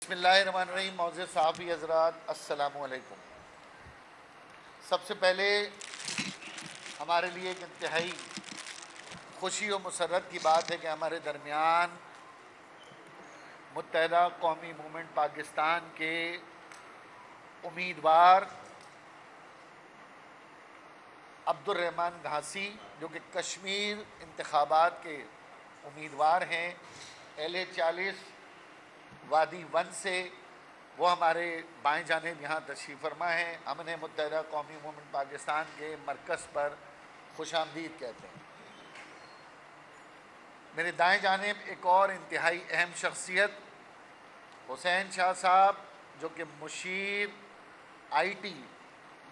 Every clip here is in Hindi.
बिस्मिल्लाहिर्रहमानिर्रहीम। मौज़ूद सहाफ़ी हज़रात, अस्सलामु अलैकुम। सबसे पहले हमारे लिए एक इंतहाई खुशी और मसर्रत की बात है कि हमारे दरमियान मुत्तहदा कौमी मूवमेंट पाकिस्तान के उम्मीदवार अब्दुर्रहमान घासी, जो कि कश्मीर इंतखाबात के उम्मीदवार हैं, LA-40 वादी 1 से, वो हमारे बाएं जानिब यहाँ तशरीफ़ फरमा हैं। हमने मुत्तहदा कौमी मूवमेंट पाकिस्तान के मरकज़ पर खुशामदीद कहते हैं। मेरे दाएं जानिब एक और इंतहाई अहम शख्सियत हुसैन शाह साहब, जो कि मुशीर IT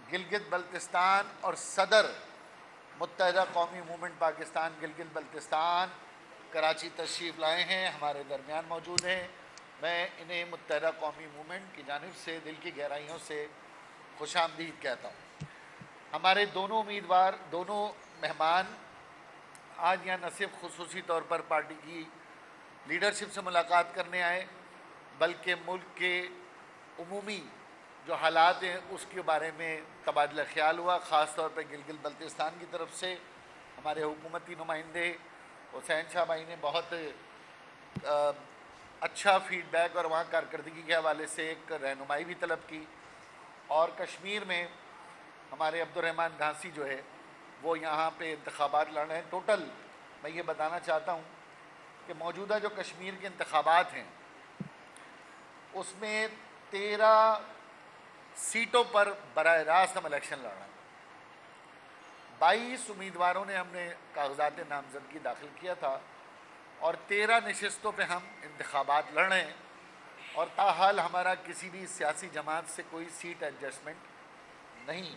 गिलगित बल्तिस्तान और सदर मुत्तहदा कौमी मूवमेंट पाकिस्तान गिलगित बल्तिस्तान कराची तशरीफ़ लाए हैं, हमारे दरमियान मौजूद हैं। मैं इन्हें मुत्तहदा कौमी मूवमेंट की जानिब से दिल की गहराइयों से खुशामदीद कहता हूँ। हमारे दोनों उम्मीदवार, दोनों मेहमान आज यहाँ न सिर्फ खुसूसी तौर पर पार्टी की लीडरशिप से मुलाकात करने आए, बल्कि मुल्क के उमूमी जो हालात हैं उसके बारे में तबादला ख्याल हुआ। ख़ास तौर पर गिलगित बल्तिस्तान की तरफ से हमारे हुकूमती नुमाइंदे हुसैन शाह भाई ने बहुत अच्छा फ़ीडबैक और वहाँ कारकर्दगी के हवाले से एक रहनुमाई भी तलब की। और कश्मीर में हमारे अब्दुर्रहमान घासी जो है वो यहाँ पे इंतखाबात लड़ रहे हैं। टोटल मैं ये बताना चाहता हूँ कि मौजूदा जो कश्मीर के इंतखाबात हैं उसमें 13 सीटों पर बराह रास्त हम इलेक्शन लड़ रहे हैं। 22 उम्मीदवारों ने हमने कागजात नामजदगी दाखिल किया था और 13 नशिस्तों पे हम इंतखाबात लड़ रहे हैं। और ताहाल हमारा किसी भी सियासी जमात से कोई सीट एडजस्टमेंट नहीं।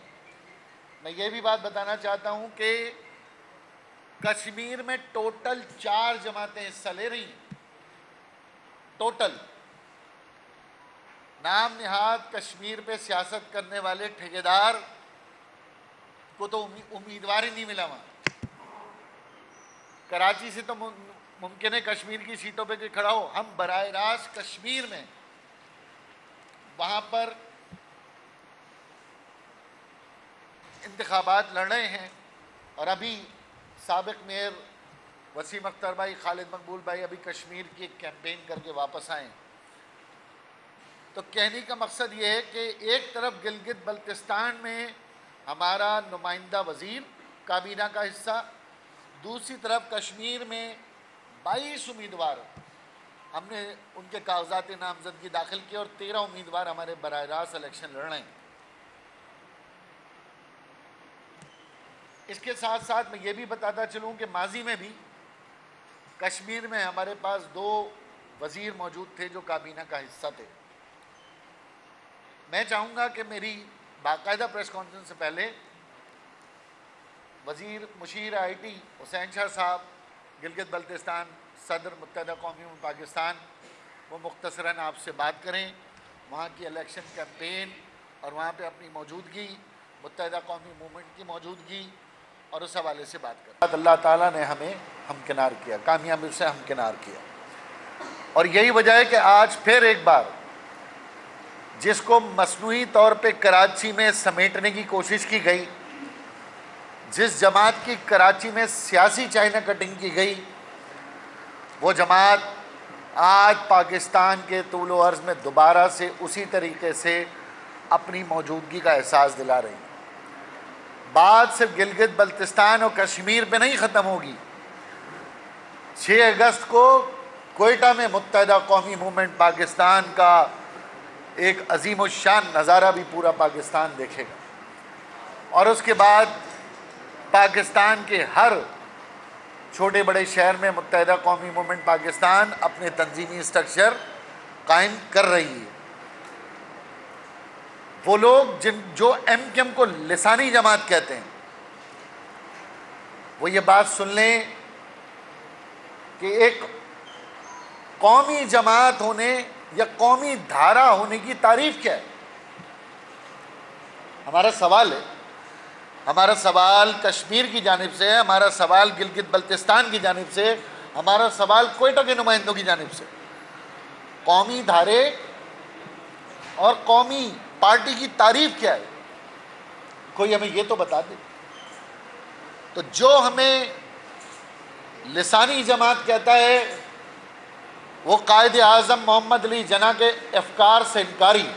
मैं ये भी बात बताना चाहता हूँ कि कश्मीर में टोटल 4 जमातें हिस्सा ले रही हैं। टोटल नाम निहाद कश्मीर पे सियासत करने वाले ठेकेदार को तो उम्मीदवार ही नहीं मिला। वहाँ कराची से तो मुमकिन है कश्मीर की सीटों पे कि खड़ा हो, हम बराह रास्त कश्मीर में वहाँ पर इंतखाबात लड़ रहे हैं। और अभी साबिक मेयर वसीम अख्तर भाई, खालिद मकबूल भाई अभी कश्मीर की एक कैंपेन करके वापस आए। तो कहने का मकसद ये है कि एक तरफ गिलगित बल्तिस्तान में हमारा नुमाइंदा वज़ीर काबीना का हिस्सा, दूसरी तरफ कश्मीर में 22 उम्मीदवार हमने उनके कागजात नामजदगी दाखिल किए और 13 उम्मीदवार हमारे बराह रास्त इलेक्शन लड़ रहे हैं। इसके साथ साथ मैं ये भी बताता चलूँ कि माजी में भी कश्मीर में हमारे पास 2 वज़ीर मौजूद थे जो काबीना का हिस्सा थे। मैं चाहूँगा कि मेरी बाकायदा प्रेस कॉन्फ्रेंस से पहले वज़ीर मुशीर IT हुसैन शाह साहब गिलगित बल्तिस्तान सदर मुत्तहदा कौमी मूवमेंट पाकिस्तान वो मुख्तसरन आपसे बात करें, वहाँ की इलेक्शन कैंपेन और वहाँ पे अपनी मौजूदगी, मुत्तहदा कौमी मूवमेंट की मौजूदगी और उस हवाले से बात करें। अल्लाह ताला ने हमें हमकिनार किया, कामयाबी से हमकिनार किया। और यही वजह है कि आज फिर एक बार जिसको मसनूई तौर पे कराची में समेटने की कोशिश की गई, जिस जमात की कराची में सियासी चाइना कटिंग की गई, वो जमात आज पाकिस्तान के तूल व अर्ज़ में दोबारा से उसी तरीके से अपनी मौजूदगी का एहसास दिला रही। बात सिर्फ गिलगित बल्तिस्तान और कश्मीर पे नहीं ख़त्म होगी। 6 अगस्त को कोयटा में मुत्तहदा कौमी मूवमेंट पाकिस्तान का एक अजीम व शान नज़ारा भी पूरा पाकिस्तान देखेगा। और उसके बाद पाकिस्तान के हर छोटे बड़े शहर में मुत्तहदा कौमी मूवमेंट पाकिस्तान अपने तंजीमी स्ट्रक्चर कायम कर रही है। वो लोग जो MKM को लिसानी जमात कहते हैं, वो ये बात सुन लें कि एक कौमी जमात होने या कौमी धारा होने की तारीफ क्या है। हमारा सवाल है, हमारा सवाल कश्मीर की जानिब से है, हमारा सवाल गिलगित बल्तिस्तान की जानिब से, हमारा सवाल कोयटा के नुमाइंदों की जानिब से। कौमी धारे और कौमी पार्टी की तारीफ क्या है, कोई हमें ये तो बता दे। तो जो हमें लिसानी जमात कहता है वो कायदे आज़म मोहम्मद अली जना के अफकार से इनकारी।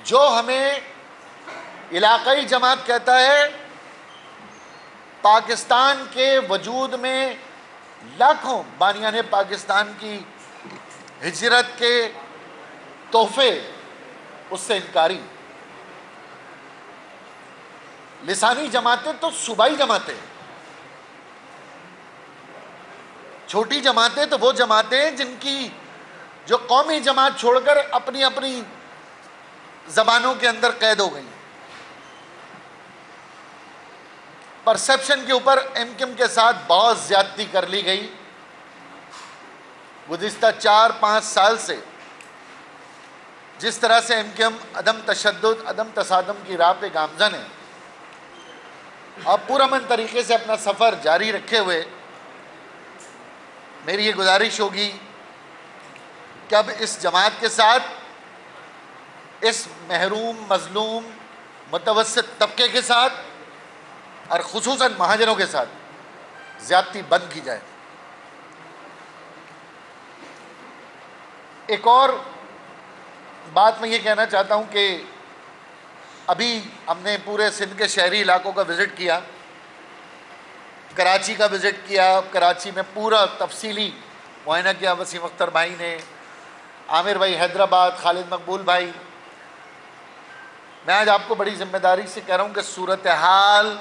जो हमें इलाकाई जमात कहता है पाकिस्तान के वजूद में लाखों बानियाने पाकिस्तान की हिजरत के तोहफे, उससे इनकारी। लिसानी जमातें तो सूबाई जमातें, छोटी जमातें तो वो जमातें जिनकी जो कौमी जमात छोड़कर अपनी अपनी जबानों के अंदर कैद हो गई। परसेप्शन के ऊपर एमक्यूएम के साथ बहुत ज्यादती कर ली गई। गुज़िश्ता 4-5 साल से जिस तरह से एमक्यूएम अदम तशद्दुद अदम तसादम की राह पे गामज़न है, अब पुरअमन तरीके से अपना सफ़र जारी रखे हुए मेरी ये गुजारिश होगी कि अब इस जमात के साथ, इस महरूम मजलूम मुतवस्सित तबके के साथ और खुसूसन महाजरों के साथ ज़्यादती बंद की जाए। एक और बात मैं ये कहना चाहता हूँ कि अभी हमने पूरे सिंध के शहरी इलाकों का विज़िट किया, कराची का विज़िट किया। कराची में पूरा तफसीली मुआयना किया वसीम अख्तर भाई ने, आमिर भाई हैदराबाद, खालिद मकबूल भाई। मैं आज आपको बड़ी जिम्मेदारी से कह रहा हूँ कि सूरत हाल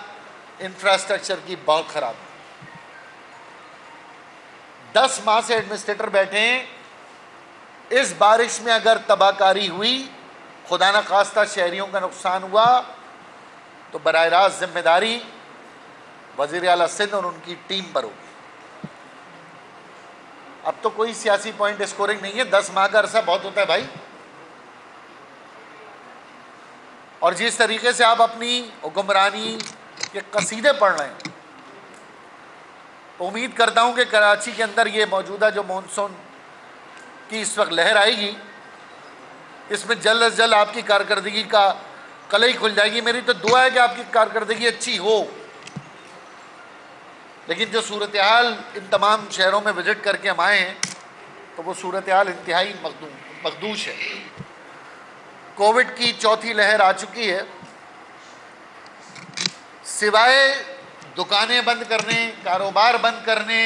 इंफ्रास्ट्रक्चर की बहुत ख़राब है। 10 माह से एडमिनिस्ट्रेटर बैठे हैं। इस बारिश में अगर तबाहकारी हुई, खुदा न खास्ता शहरियों का नुकसान हुआ, तो बराह रास्त जिम्मेदारी वज़ीर आला सिंध और उनकी टीम पर होगी। अब तो कोई सियासी पॉइंट स्कोरिंग नहीं है, 10 माह का अरसा बहुत होता है भाई। और जिस तरीके से आप अपनी हुक्मरानी के कसीदे पढ़ रहे हैं, तो उम्मीद करता हूं कि कराची के अंदर ये मौजूदा जो मानसून की इस वक्त लहर आएगी, इसमें जल्द अज जल्द आपकी कारकर्दगी का कलई खुल जाएगी। मेरी तो दुआ है कि आपकी कारकर्दगी अच्छी हो। लेकिन जो सूरत हाल इन तमाम शहरों में विज़िट करके हम आए हैं, तो वो सूरत हाल इंतहाई मखदूश है। कोविड की चौथी लहर आ चुकी है। सिवाय दुकानें बंद करने, कारोबार बंद करने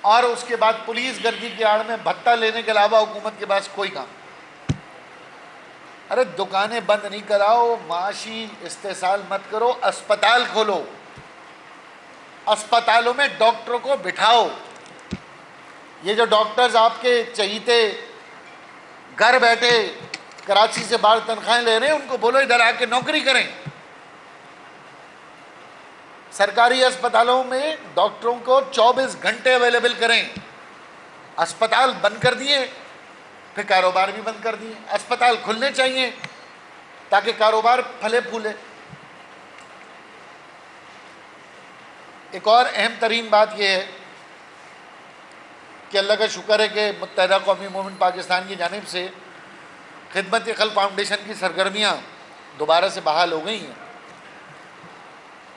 और उसके बाद पुलिस गर्दी की आड़ में भत्ता लेने के अलावा हुकूमत के पास कोई काम। अरे दुकानें बंद नहीं कराओ, माशी इस्तेसाल मत करो, अस्पताल खोलो, अस्पतालों में डॉक्टरों को बिठाओ। ये जो डॉक्टर्स आपके चहीते घर बैठे कराची से बाहर तनख्वाहें ले रहे हैं, उनको बोलो इधर आके नौकरी करें। सरकारी अस्पतालों में डॉक्टरों को 24 घंटे अवेलेबल करें। अस्पताल बंद कर दिए, फिर कारोबार भी बंद कर दिए। अस्पताल खुलने चाहिए ताकि कारोबार फले फूले। एक और अहम तरीन बात यह है कि अल्लाह का शुक्र है कि मुत्तहदा कौमी मूवमेंट पाकिस्तान की जानिब से खिदमत खल्क फाउंडेशन की सरगर्मियाँ दोबारा से बहाल हो गई हैं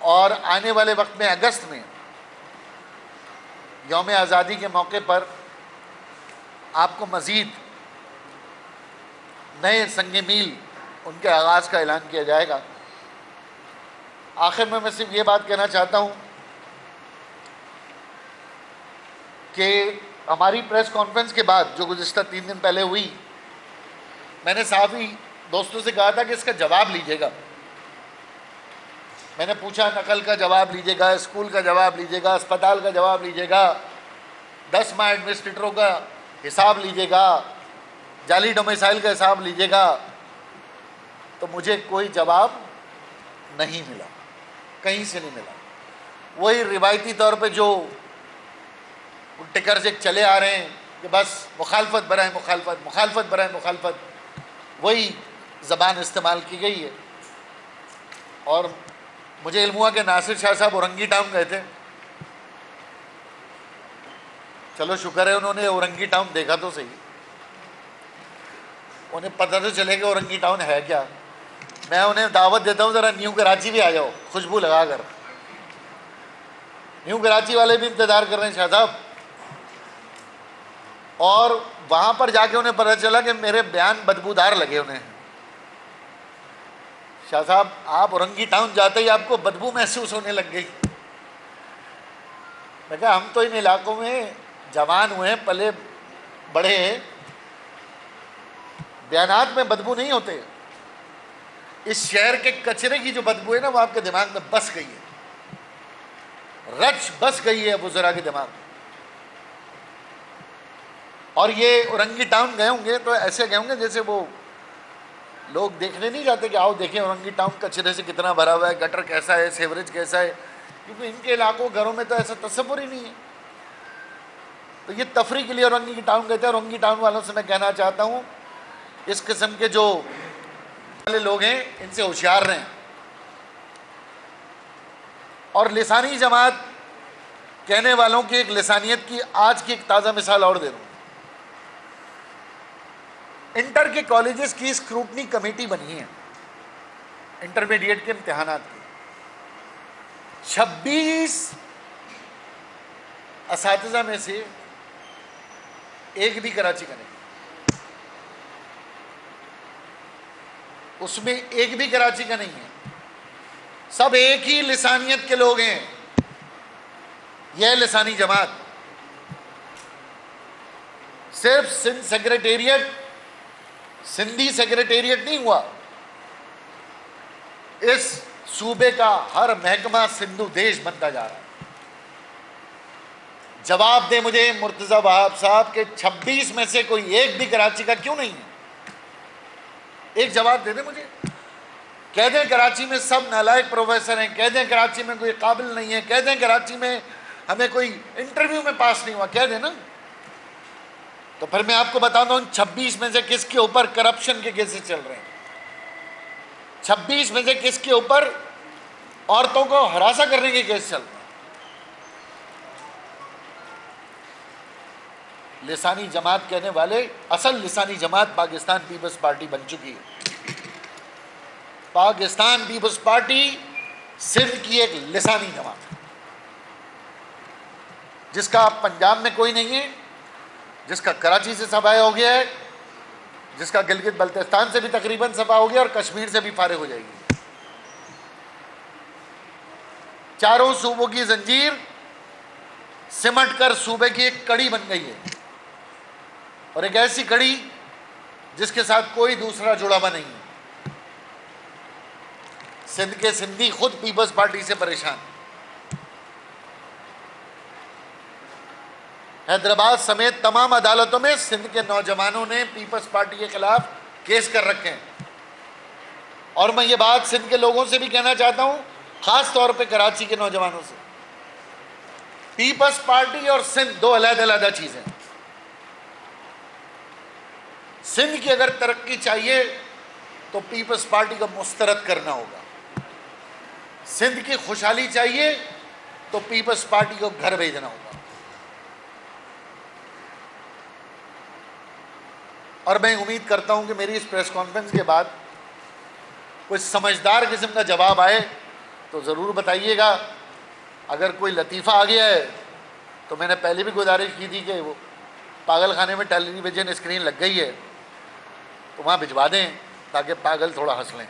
और आने वाले वक्त में अगस्त में यौम आज़ादी के मौके पर आपको मज़ीद नए संगे मील उनके आगाज़ का ऐलान किया जाएगा। आखिर में मैं सिर्फ ये बात कहना चाहता हूँ कि हमारी प्रेस कॉन्फ्रेंस के बाद जो गुज़िश्ता 3 दिन पहले हुई, मैंने साफ़ी दोस्तों से कहा था कि इसका जवाब लीजिएगा। मैंने पूछा नकल का जवाब लीजिएगा, स्कूल का जवाब लीजिएगा, अस्पताल का जवाब लीजिएगा, 10 माह एडमिनिस्ट्रेटरों का हिसाब लीजिएगा, जाली डोमिसाइल का हिसाब लीजिएगा। तो मुझे कोई जवाब नहीं मिला, कहीं से नहीं मिला। वही रिवायती तौर पे जो टिकर से चले आ रहे हैं कि बस मुखालफत बराए मुखालफत, मुखालफत बराए मुखालफत, वही ज़बान इस्तेमाल की गई है। और मुझे इल्म हुआ कि नासिर शाह साहब औरंगी टाउन गए थे। चलो शुक्र है उन्होंने औरंगी टाउन देखा तो सही। उन्हें पता तो चलेगा औरंगी टाउन है क्या। मैं उन्हें दावत देता हूँ ज़रा न्यू कराची भी आ जाओ, खुशबू लगा कर। न्यू कराची वाले भी इंतज़ार कर रहे हैं शाह साहब, और वहाँ पर जाके उन्हें पता चला कि मेरे बयान बदबूदार लगे उन्हें। शाह साहब, आप औरंगी टाउन जाते ही आपको बदबू महसूस होने लग गई। मैं कहा हम तो इन इलाकों में जवान हुए हैं, पले बड़े हैं, बयानात में बदबू नहीं होते। इस शहर के कचरे की जो बदबू है ना, वो आपके दिमाग में बस गई है, रच बस गई है वज़रा के दिमाग में। और ये औरंगी टाउन गए होंगे तो ऐसे गए होंगे जैसे वो लोग देखने नहीं जाते कि आओ देखें औरंगी टाउन कचरे से कितना भरा हुआ है, गटर कैसा है, सेवरेज कैसा है, क्योंकि इनके इलाकों घरों में तो ऐसा तस्वुर ही नहीं है। तो ये तफरी के लिए औरंगी टाउन गए थे। औरंगी टाउन वालों से मैं कहना चाहता हूँ, इस किस्म के जो वाले लोग हैं इनसे होशियार रहें। और लिसानी जमात कहने वालों की एक लिसानियत की आज की एक ताज़ा मिसाल और दे दूँ। इंटर के कॉलेजेस की स्क्रूटनी कमेटी बनी है, इंटरमीडिएट के इम्तिहानात की। 26 असातिज़ा में से एक भी कराची का नहीं, उसमें एक भी कराची का नहीं है, सब एक ही लिसानियत के लोग हैं। यह लिसानी जमात सिर्फ सिंध सेक्रेटेरिएट, सिंधी सेक्रेटेरिएट नहीं हुआ, इस सूबे का हर महकमा सिंधु देश बनता जा रहा है। जवाब दे मुझे मुर्तज़ा वहाब साहब के 26 में से कोई एक भी कराची का क्यों नहीं है? एक जवाब दे दे मुझे। कह दें कराची में सब नालायक प्रोफेसर हैं, कह दें कराची में कोई काबिल नहीं है, कह दें कराची में हमें कोई इंटरव्यू में पास नहीं हुआ, कह दें ना। तो फिर मैं आपको बताता हूं 26 में से किसके ऊपर करप्शन के केसेस चल रहे हैं, 26 में से किसके ऊपर औरतों को हरासा करने के केस चल रहे हैं। लिसानी जमात कहने वाले, असल लिसानी जमात पाकिस्तान पीपल्स पार्टी बन चुकी है। पाकिस्तान पीपल्स पार्टी सिंध की एक लिसानी जमात है, जिसका पंजाब में कोई नहीं है, जिसका कराची से सफाया हो गया है, जिसका गिलगित बल्तिस्तान से भी तकरीबन सफा हो गया और कश्मीर से भी फारिग हो जाएगी। चारों सूबों की जंजीर सिमट कर सूबे की एक कड़ी बन गई है, और एक ऐसी कड़ी जिसके साथ कोई दूसरा जुड़ा हुआ नहीं है। सिंध के सिंधी खुद पीपल्स पार्टी से परेशान। हैदराबाद समेत तमाम अदालतों में सिंध के नौजवानों ने पीपल्स पार्टी के खिलाफ केस कर रखे हैं। और मैं ये बात सिंध के लोगों से भी कहना चाहता हूं, खास तौर पे कराची के नौजवानों से, पीपल्स पार्टी और सिंध दो अलग-अलग चीजें हैं। सिंध की अगर तरक्की चाहिए तो पीपल्स पार्टी को मुस्तरद करना होगा, सिंध की खुशहाली चाहिए तो पीपल्स पार्टी को घर भेजना होगा। और मैं उम्मीद करता हूं कि मेरी इस प्रेस कॉन्फ्रेंस के बाद कोई समझदार किस्म का जवाब आए तो ज़रूर बताइएगा। अगर कोई लतीफ़ा आ गया है तो मैंने पहले भी गुजारिश की थी कि वो पागल खाने में टेलीविज़न स्क्रीन लग गई है तो वहाँ भिजवा दें ताकि पागल थोड़ा हंस लें।